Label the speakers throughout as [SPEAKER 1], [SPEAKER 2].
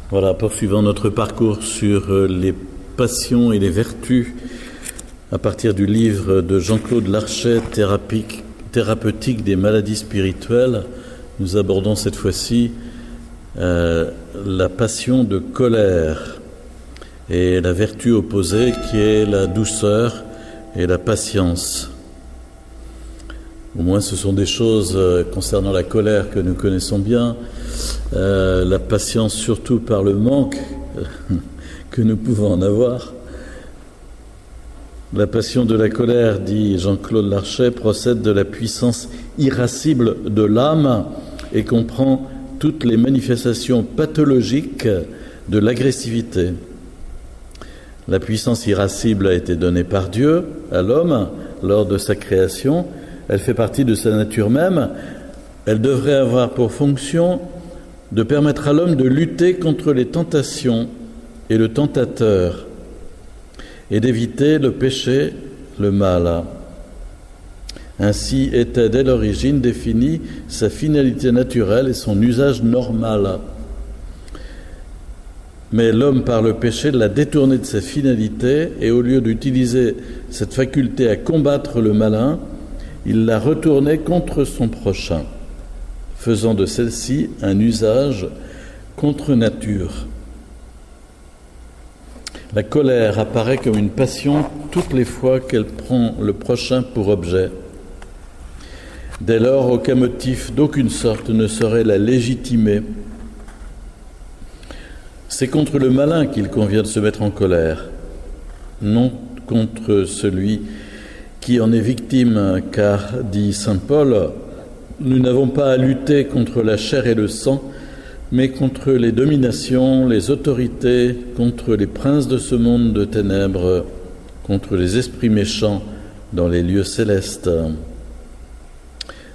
[SPEAKER 1] Voilà, poursuivant notre parcours sur les passions et les vertus à partir du livre de Jean-Claude Larchet, Thérapeutique des maladies spirituelles, nous abordons cette fois-ci la passion de colère et la vertu opposée qui est la douceur et la patience. Au moins ce sont des choses concernant la colère que nous connaissons bien, la patience surtout par le manque que nous pouvons en avoir. La passion de la colère, dit Jean-Claude Larchet, procède de la puissance irascible de l'âme et comprend toutes les manifestations pathologiques de l'agressivité. La puissance irascible a été donnée par Dieu à l'homme lors de sa création. Elle fait partie de sa nature même. Elle devrait avoir pour fonction de permettre à l'homme de lutter contre les tentations et le tentateur et d'éviter le péché, le mal. Ainsi était dès l'origine définie sa finalité naturelle et son usage normal. Mais l'homme, par le péché, l'a détourné de sa finalité et au lieu d'utiliser cette faculté à combattre le malin, il l'a retournée contre son prochain, faisant de celle-ci un usage contre nature. La colère apparaît comme une passion toutes les fois qu'elle prend le prochain pour objet. Dès lors, aucun motif d'aucune sorte ne saurait la légitimer. C'est contre le malin qu'il convient de se mettre en colère, non contre celui qui en est victime, car, dit saint Paul, nous n'avons pas à lutter contre la chair et le sang, mais contre les dominations, les autorités, contre les princes de ce monde de ténèbres, contre les esprits méchants dans les lieux célestes.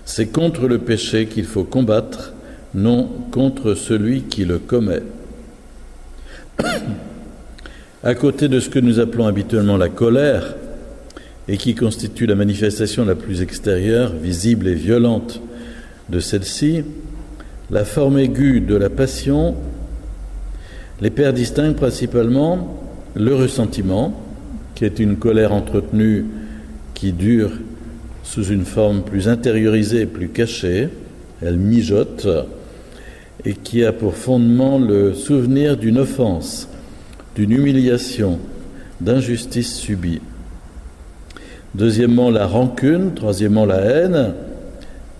[SPEAKER 1] C'est contre le péché qu'il faut combattre, non contre celui qui le commet. À côté de ce que nous appelons habituellement la colère, et qui constitue la manifestation la plus extérieure, visible et violente de celle-ci, la forme aiguë de la passion, les pères distinguent principalement le ressentiment, qui est une colère entretenue qui dure sous une forme plus intériorisée et plus cachée, elle mijote, et qui a pour fondement le souvenir d'une offense, d'une humiliation, d'injustice subie. Deuxièmement, la rancune, troisièmement, la haine,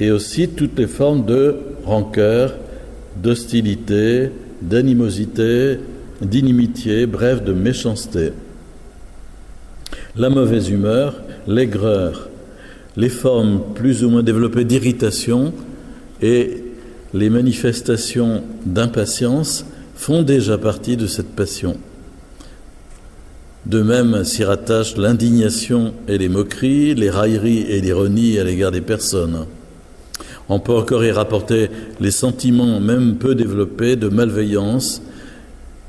[SPEAKER 1] et aussi toutes les formes de rancœur, d'hostilité, d'animosité, d'inimitié, bref, de méchanceté. La mauvaise humeur, l'aigreur, les formes plus ou moins développées d'irritation et les manifestations d'impatience font déjà partie de cette passion. De même s'y rattachent l'indignation et les moqueries, les railleries et l'ironie à l'égard des personnes. On peut encore y rapporter les sentiments, même peu développés, de malveillance,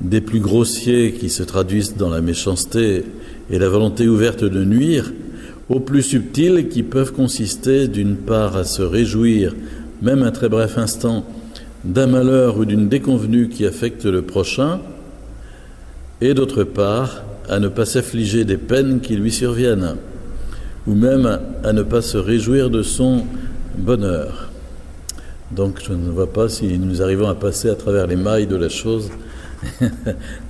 [SPEAKER 1] des plus grossiers qui se traduisent dans la méchanceté et la volonté ouverte de nuire, aux plus subtils qui peuvent consister d'une part à se réjouir, même un très bref instant, d'un malheur ou d'une déconvenue qui affecte le prochain, et d'autre part à ne pas s'affliger des peines qui lui surviennent, ou même à ne pas se réjouir de son bonheur. Donc je ne vois pas si nous arrivons à passer à travers les mailles de la chose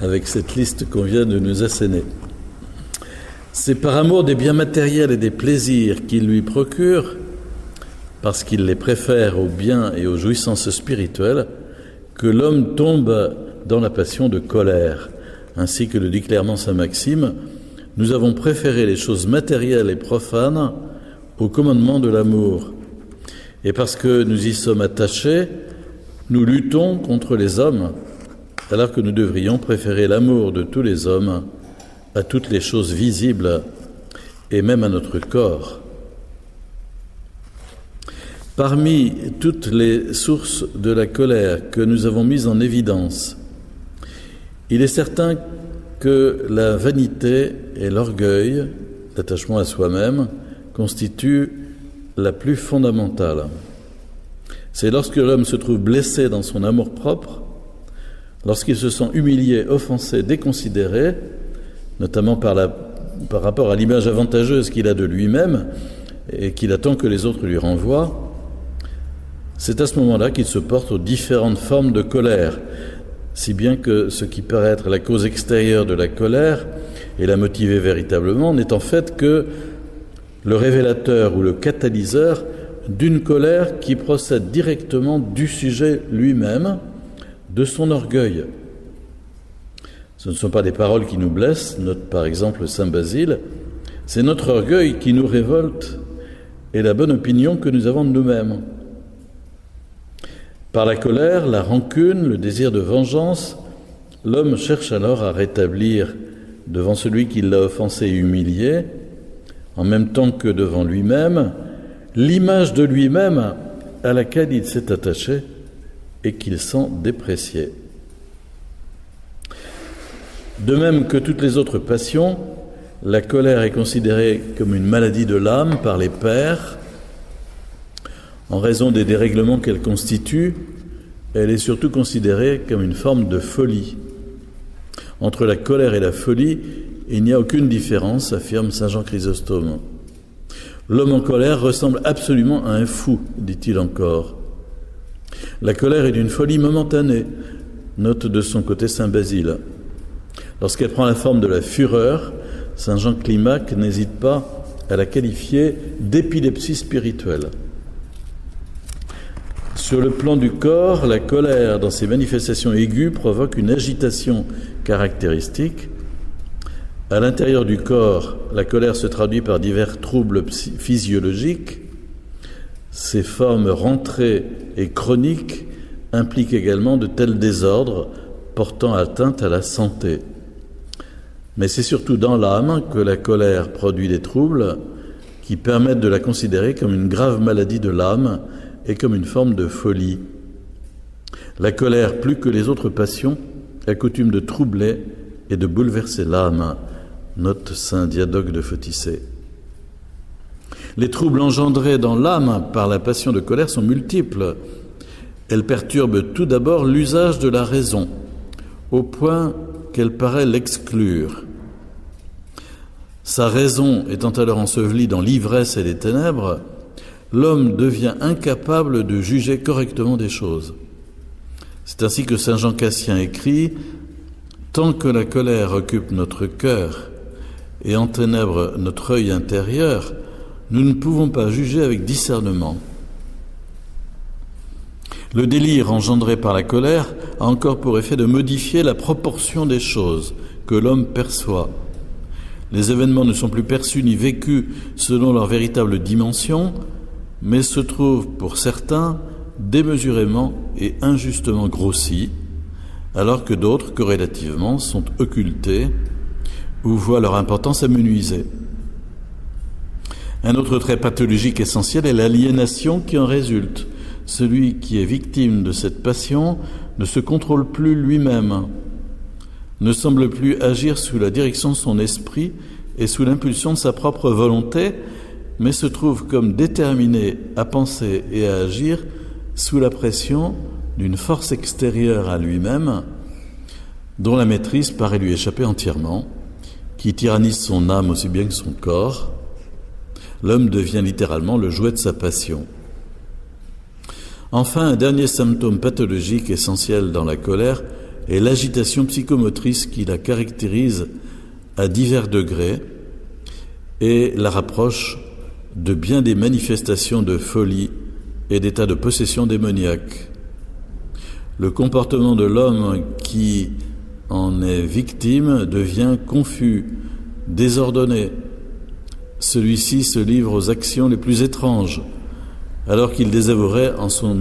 [SPEAKER 1] avec cette liste qu'on vient de nous asséner. C'est par amour des biens matériels et des plaisirs qu'il lui procure, parce qu'il les préfère aux biens et aux jouissances spirituelles, que l'homme tombe dans la passion de colère. Ainsi que le dit clairement saint Maxime, nous avons préféré les choses matérielles et profanes au commandement de l'amour. Et parce que nous y sommes attachés, nous luttons contre les hommes, alors que nous devrions préférer l'amour de tous les hommes à toutes les choses visibles et même à notre corps. Parmi toutes les sources de la colère que nous avons mises en évidence, il est certain que la vanité et l'orgueil, l'attachement à soi-même, constitue la plus fondamentale. C'est lorsque l'homme se trouve blessé dans son amour-propre, lorsqu'il se sent humilié, offensé, déconsidéré, notamment par rapport à l'image avantageuse qu'il a de lui-même et qu'il attend que les autres lui renvoient, c'est à ce moment-là qu'il se porte aux différentes formes de colère, si bien que ce qui paraît être la cause extérieure de la colère et la motiver véritablement n'est en fait que le révélateur ou le catalyseur d'une colère qui procède directement du sujet lui-même, de son orgueil. Ce ne sont pas des paroles qui nous blessent, note par exemple saint Basile, c'est notre orgueil qui nous révolte et la bonne opinion que nous avons de nous-mêmes. Par la colère, la rancune, le désir de vengeance, l'homme cherche alors à rétablir devant celui qui l'a offensé et humilié, en même temps que devant lui-même, l'image de lui-même à laquelle il s'est attaché et qu'il sent déprécié. De même que toutes les autres passions, la colère est considérée comme une maladie de l'âme par les pères. En raison des dérèglements qu'elle constitue, elle est surtout considérée comme une forme de folie. Entre la colère et la folie, il n'y a aucune différence, affirme saint Jean Chrysostome. L'homme en colère ressemble absolument à un fou, dit-il encore. La colère est d'une folie momentanée, note de son côté saint Basile. Lorsqu'elle prend la forme de la fureur, saint Jean Climac n'hésite pas à la qualifier d'épilepsie spirituelle. Sur le plan du corps, la colère, dans ses manifestations aiguës, provoque une agitation caractéristique. À l'intérieur du corps, la colère se traduit par divers troubles physiologiques. Ces formes rentrées et chroniques impliquent également de tels désordres portant atteinte à la santé. Mais c'est surtout dans l'âme que la colère produit des troubles qui permettent de la considérer comme une grave maladie de l'âme et comme une forme de folie. La colère, plus que les autres passions, a coutume de troubler et de bouleverser l'âme, note saint Diadoque de Photissée. Les troubles engendrés dans l'âme par la passion de colère sont multiples. Elles perturbent tout d'abord l'usage de la raison, au point qu'elle paraît l'exclure. Sa raison étant alors ensevelie dans l'ivresse et les ténèbres, l'homme devient incapable de juger correctement des choses. C'est ainsi que saint Jean Cassien écrit « Tant que la colère occupe notre cœur et enténèbre notre œil intérieur, nous ne pouvons pas juger avec discernement. » Le délire engendré par la colère a encore pour effet de modifier la proportion des choses que l'homme perçoit. Les événements ne sont plus perçus ni vécus selon leur véritable dimension, mais se trouvent pour certains démesurément et injustement grossis, alors que d'autres, corrélativement, sont occultés ou voient leur importance amenuisée. Un autre trait pathologique essentiel est l'aliénation qui en résulte. Celui qui est victime de cette passion ne se contrôle plus lui-même, ne semble plus agir sous la direction de son esprit et sous l'impulsion de sa propre volonté, mais se trouve comme déterminé à penser et à agir sous la pression d'une force extérieure à lui-même, dont la maîtrise paraît lui échapper entièrement, qui tyrannise son âme aussi bien que son corps. L'homme devient littéralement le jouet de sa passion. Enfin, un dernier symptôme pathologique essentiel dans la colère est l'agitation psychomotrice qui la caractérise à divers degrés et la rapproche de bien des manifestations de folie et d'états de possession démoniaque. Le comportement de l'homme qui en est victime devient confus, désordonné. Celui-ci se livre aux actions les plus étranges, alors qu'il désavouerait en son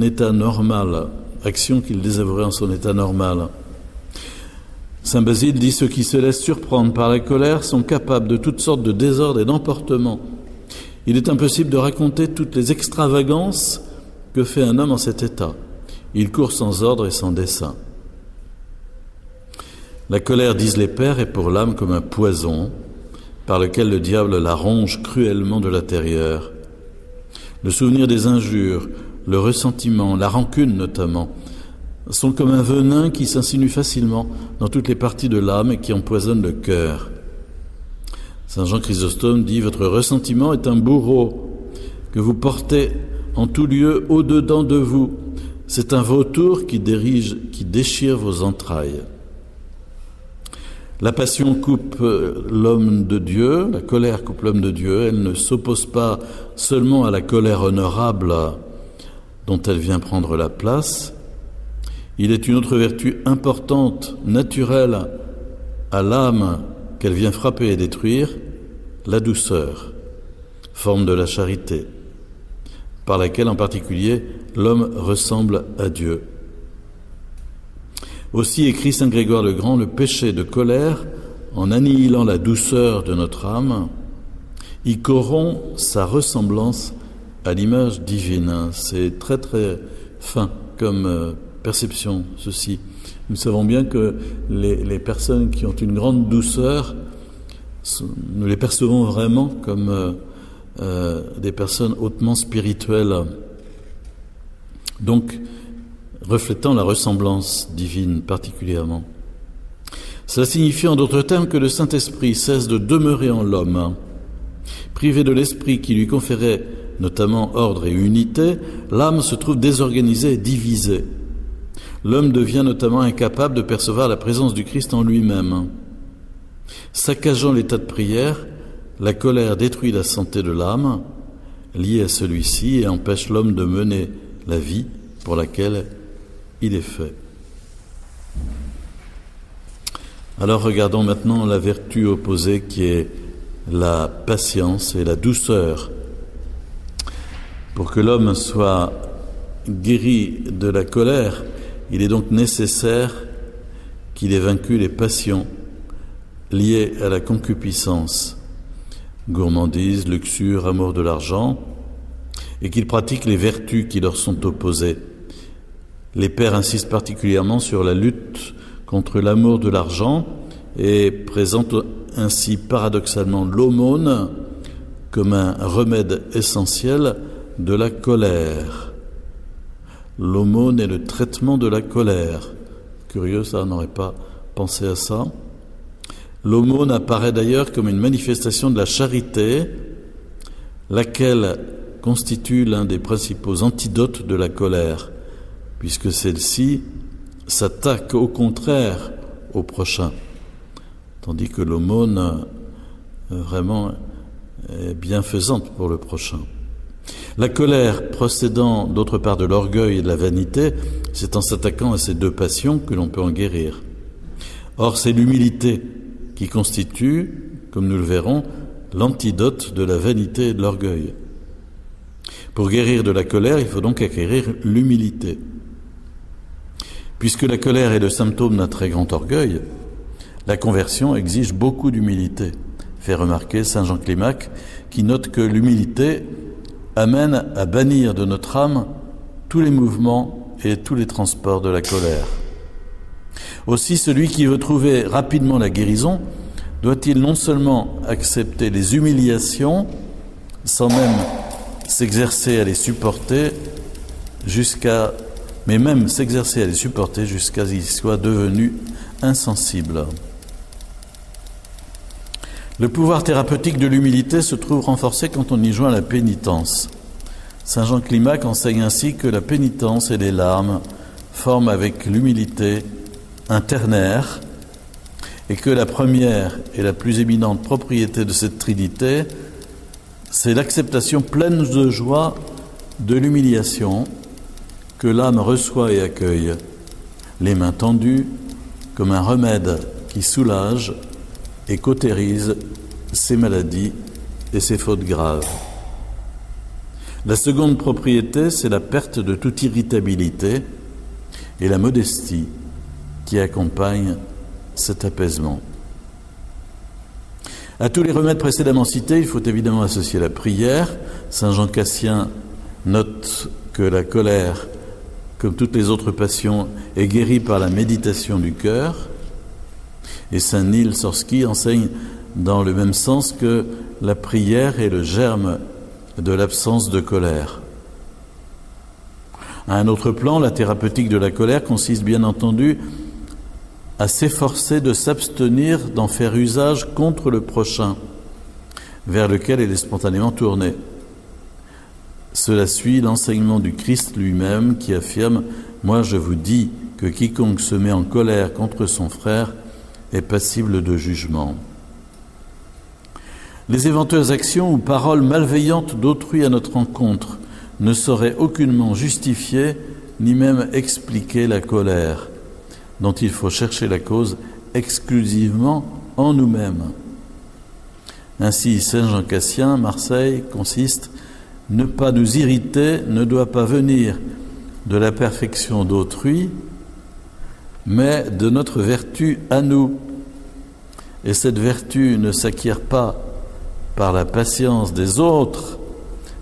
[SPEAKER 1] état normal, action qu'il désavouerait en son état normal. Saint Basile dit « Ceux qui se laissent surprendre par la colère sont capables de toutes sortes de désordres et d'emportements. Il est impossible de raconter toutes les extravagances que fait un homme en cet état. Il court sans ordre et sans dessein. » La colère, disent les pères, est pour l'âme comme un poison. par lequel le diable la ronge cruellement de l'intérieur. Le souvenir des injures, le ressentiment, la rancune notamment, sont comme un venin qui s'insinue facilement dans toutes les parties de l'âme et qui empoisonne le cœur. Saint Jean Chrysostome dit « Votre ressentiment est un bourreau que vous portez en tout lieu au-dedans de vous. C'est un vautour qui déchire vos entrailles. » La passion coupe l'homme de Dieu, la colère coupe l'homme de Dieu. Elle ne s'oppose pas seulement à la colère honorable dont elle vient prendre la place. Il est une autre vertu importante, naturelle à l'âme qu'elle vient frapper et détruire, la douceur, forme de la charité, par laquelle en particulier l'homme ressemble à Dieu. Aussi écrit saint Grégoire le Grand, le péché de colère, en annihilant la douceur de notre âme, y corrompt sa ressemblance à l'image divine. C'est très très fin comme perception, ceci. Nous savons bien que les personnes qui ont une grande douceur, nous les percevons vraiment comme des personnes hautement spirituelles. Donc, reflétant la ressemblance divine particulièrement. Cela signifie en d'autres termes que le Saint-Esprit cesse de demeurer en l'homme. Privé de l'esprit qui lui conférait notamment ordre et unité, l'âme se trouve désorganisée et divisée. L'homme devient notamment incapable de percevoir la présence du Christ en lui-même. Saccageant l'état de prière, la colère détruit la santé de l'âme, liée à celui-ci, et empêche l'homme de mener la vie pour laquelle il est fait. Alors regardons maintenant la vertu opposée qui est la patience et la douceur. Pour que l'homme soit guéri de la colère, il est donc nécessaire qu'il ait vaincu les passions liées à la concupiscence, gourmandise, luxure, amour de l'argent, et qu'il pratique les vertus qui leur sont opposées. Les pères insistent particulièrement sur la lutte contre l'amour de l'argent et présentent ainsi paradoxalement l'aumône comme un remède essentiel de la colère. L'aumône est le traitement de la colère. Curieux, ça, on n'aurait pas pensé à ça. L'aumône apparaît d'ailleurs comme une manifestation de la charité, laquelle constitue l'un des principaux antidotes de la colère, puisque celle-ci s'attaque au contraire au prochain, tandis que l'aumône vraiment est bienfaisante pour le prochain. La colère procédant d'autre part de l'orgueil et de la vanité, c'est en s'attaquant à ces deux passions que l'on peut en guérir. Or, c'est l'humilité qui constitue, comme nous le verrons, l'antidote de la vanité et de l'orgueil. Pour guérir de la colère, il faut donc acquérir l'humilité. Puisque la colère est le symptôme d'un très grand orgueil, la conversion exige beaucoup d'humilité, fait remarquer saint Jean Climac, qui note que l'humilité amène à bannir de notre âme tous les mouvements et tous les transports de la colère. Aussi, celui qui veut trouver rapidement la guérison doit-il non seulement accepter les humiliations, sans même s'exercer à les supporter mais même s'exercer à les supporter jusqu'à ce qu'il soit devenu insensible. Le pouvoir thérapeutique de l'humilité se trouve renforcé quand on y joint la pénitence. Saint Jean Climac enseigne ainsi que la pénitence et les larmes forment avec l'humilité un ternaire et que la première et la plus éminente propriété de cette trinité, c'est l'acceptation pleine de joie de l'humiliation que l'âme reçoit et accueille, les mains tendues comme un remède qui soulage et cautérise ses maladies et ses fautes graves. La seconde propriété, c'est la perte de toute irritabilité et la modestie qui accompagne cet apaisement. À tous les remèdes précédemment cités, il faut évidemment associer la prière. Saint Jean Cassien note que la colère, comme toutes les autres passions, est guérie par la méditation du cœur. Et saint Niels Sorski enseigne dans le même sens que la prière est le germe de l'absence de colère. À un autre plan, la thérapeutique de la colère consiste bien entendu à s'efforcer de s'abstenir d'en faire usage contre le prochain, vers lequel elle est spontanément tournée. Cela suit l'enseignement du Christ lui-même qui affirme « Moi je vous dis que quiconque se met en colère contre son frère est passible de jugement ». Les éventuelles actions ou paroles malveillantes d'autrui à notre encontre ne sauraient aucunement justifier ni même expliquer la colère, dont il faut chercher la cause exclusivement en nous-mêmes. Ainsi, Saint Jean Cassien, Marseille, consiste « Ne pas nous irriter ne doit pas venir de la perfection d'autrui, mais de notre vertu à nous. Et cette vertu ne s'acquiert pas par la patience des autres,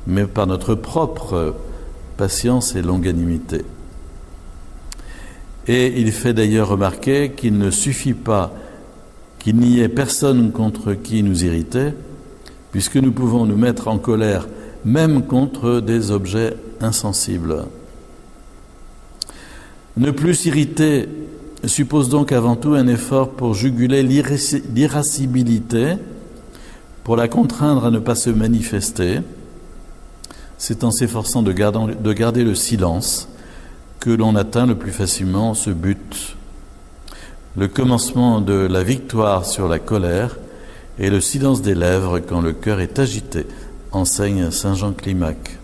[SPEAKER 1] mais par notre propre patience et longanimité. » Et il fait d'ailleurs remarquer qu'il ne suffit pas qu'il n'y ait personne contre qui nous irriter, puisque nous pouvons nous mettre en colère même contre des objets insensibles. Ne plus s'irriter suppose donc avant tout un effort pour juguler l'irascibilité, pour la contraindre à ne pas se manifester. C'est en s'efforçant de garder le silence que l'on atteint le plus facilement ce but. Le commencement de la victoire sur la colère est le silence des lèvres quand le cœur est agité, enseigne Saint Jean Climac.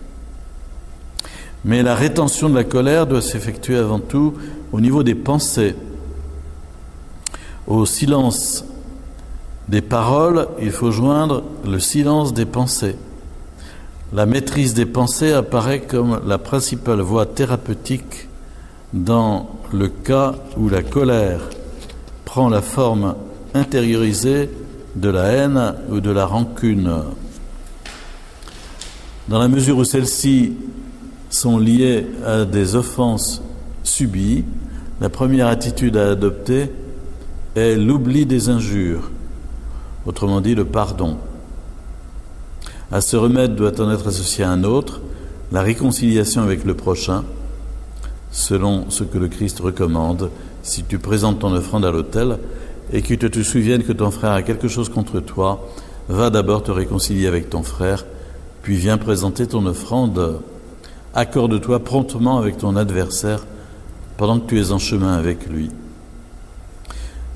[SPEAKER 1] Mais la rétention de la colère doit s'effectuer avant tout au niveau des pensées. Au silence des paroles, il faut joindre le silence des pensées. La maîtrise des pensées apparaît comme la principale voie thérapeutique dans le cas où la colère prend la forme intériorisée de la haine ou de la rancune. Dans la mesure où celles-ci sont liées à des offenses subies, la première attitude à adopter est l'oubli des injures, autrement dit le pardon. À ce remède doit en être associé un autre, la réconciliation avec le prochain, selon ce que le Christ recommande. Si tu présentes ton offrande à l'autel et que tu te souviennes que ton frère a quelque chose contre toi, va d'abord te réconcilier avec ton frère, puis viens présenter ton offrande. Accorde-toi promptement avec ton adversaire pendant que tu es en chemin avec lui.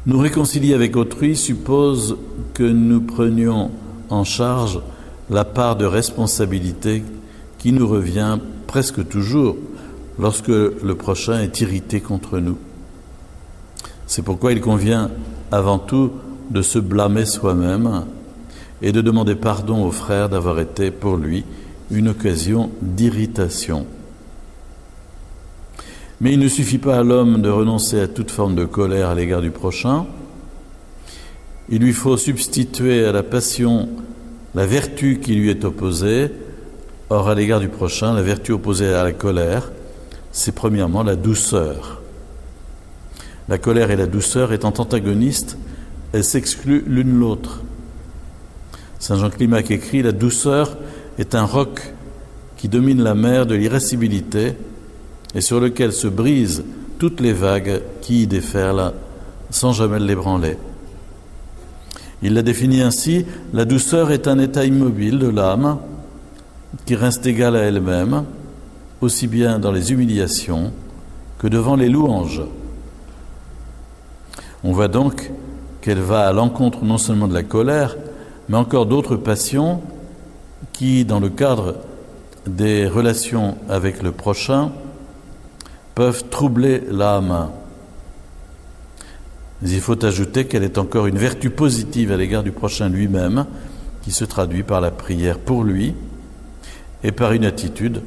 [SPEAKER 1] Nous réconcilier avec autrui suppose que nous prenions en charge la part de responsabilité qui nous revient presque toujours lorsque le prochain est irrité contre nous. C'est pourquoi il convient avant tout de se blâmer soi-même et de demander pardon au frère d'avoir été pour lui une occasion d'irritation. Mais il ne suffit pas à l'homme de renoncer à toute forme de colère à l'égard du prochain. Il lui faut substituer à la passion la vertu qui lui est opposée. Or, à l'égard du prochain, la vertu opposée à la colère, c'est premièrement la douceur. La colère et la douceur étant antagonistes, elles s'excluent l'une l'autre. Saint Jean Climac écrit « La douceur est un roc qui domine la mer de l'irascibilité et sur lequel se brisent toutes les vagues qui y déferlent sans jamais l'ébranler. » Il l'a défini ainsi, la douceur est un état immobile de l'âme qui reste égale à elle-même, aussi bien dans les humiliations que devant les louanges. On voit donc qu'elle va à l'encontre non seulement de la colère, mais encore d'autres passions qui, dans le cadre des relations avec le prochain, peuvent troubler l'âme. Mais il faut ajouter qu'elle est encore une vertu positive à l'égard du prochain lui-même, qui se traduit par la prière pour lui et par une attitude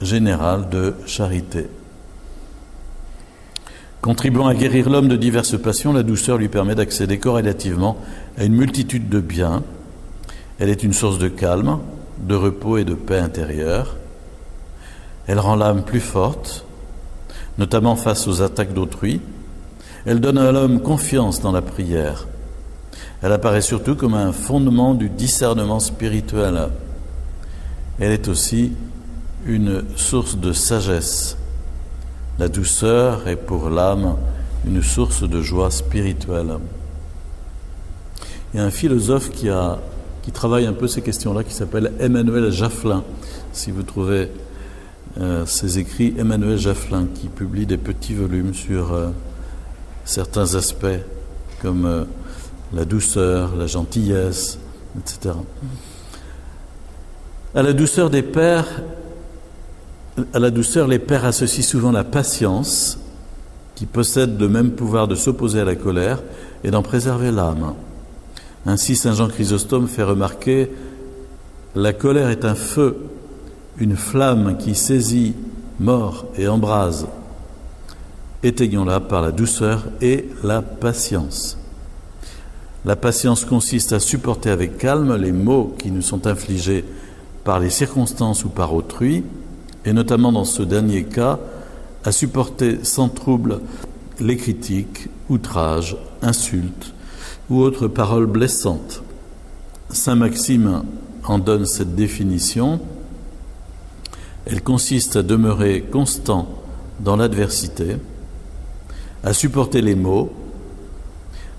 [SPEAKER 1] générale de charité. Contribuant à guérir l'homme de diverses passions, la douceur lui permet d'accéder corrélativement à une multitude de biens. Elle est une source de calme, de repos et de paix intérieure. Elle rend l'âme plus forte, notamment face aux attaques d'autrui. Elle donne à l'homme confiance dans la prière. Elle apparaît surtout comme un fondement du discernement spirituel. Elle est aussi une source de sagesse. La douceur est pour l'âme une source de joie spirituelle. Il y a un philosophe qui travaille un peu ces questions-là, qui s'appelle Emmanuel Jaffelin. Si vous trouvez ses écrits, Emmanuel Jaffelin, qui publie des petits volumes sur certains aspects, comme la douceur, la gentillesse, etc. À la douceur, les pères associent souvent la patience, qui possède le même pouvoir de s'opposer à la colère et d'en préserver l'âme. Ainsi, saint Jean Chrysostome fait remarquer: la colère est un feu, une flamme qui saisit, mord et embrase. Éteignons-la par la douceur et la patience. La patience consiste à supporter avec calme les maux qui nous sont infligés par les circonstances ou par autrui, et notamment dans ce dernier cas, à supporter sans trouble les critiques, outrages, insultes ou autres paroles blessantes. Saint Maxime en donne cette définition. Elle consiste à demeurer constant dans l'adversité, à supporter les maux,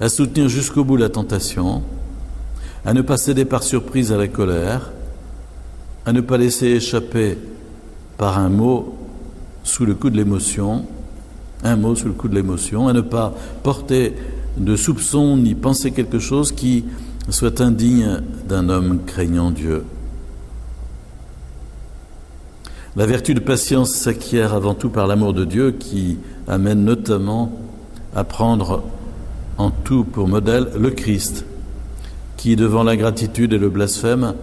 [SPEAKER 1] à soutenir jusqu'au bout la tentation, à ne pas céder par surprise à la colère, à ne pas laisser échapper par un mot sous le coup de l'émotion, à ne pas porter de soupçons ni penser quelque chose qui soit indigne d'un homme craignant Dieu. La vertu de patience s'acquiert avant tout par l'amour de Dieu, qui amène notamment à prendre en tout pour modèle le Christ, qui, devant l'ingratitude et le blasphème,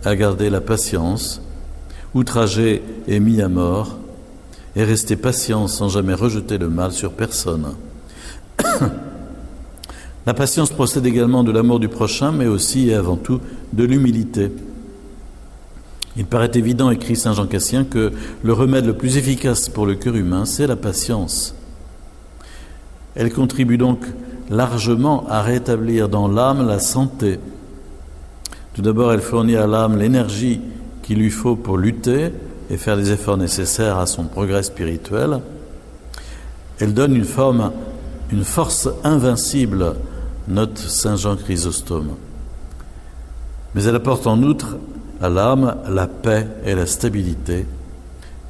[SPEAKER 1] a gardé la patience, outragé et mis à mort, et resté patient sans jamais rejeter le mal sur personne. La patience procède également de l'amour du prochain, mais aussi et avant tout de l'humilité. Il paraît évident, écrit saint Jean Cassien, que le remède le plus efficace pour le cœur humain, c'est la patience. Elle contribue donc largement à rétablir dans l'âme la santé. Tout d'abord, elle fournit à l'âme l'énergie qu'il lui faut pour lutter et faire les efforts nécessaires à son progrès spirituel. Elle donne une force invincible, note saint Jean Chrysostome. Mais elle apporte en outre à l'âme la paix et la stabilité,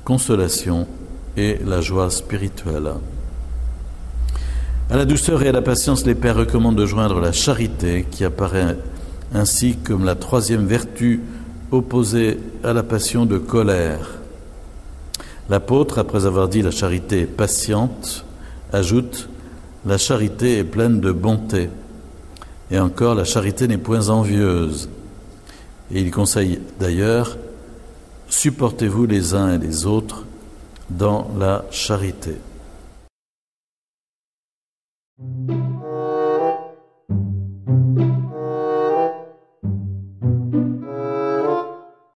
[SPEAKER 1] consolation et la joie spirituelle. À la douceur et à la patience, les pères recommandent de joindre la charité, qui apparaît ainsi comme la troisième vertu opposée à la passion de colère. L'apôtre, après avoir dit la charité est patiente, ajoute: la charité est pleine de bonté. Et encore, la charité n'est point envieuse. Et il conseille d'ailleurs: supportez-vous les uns et les autres dans la charité.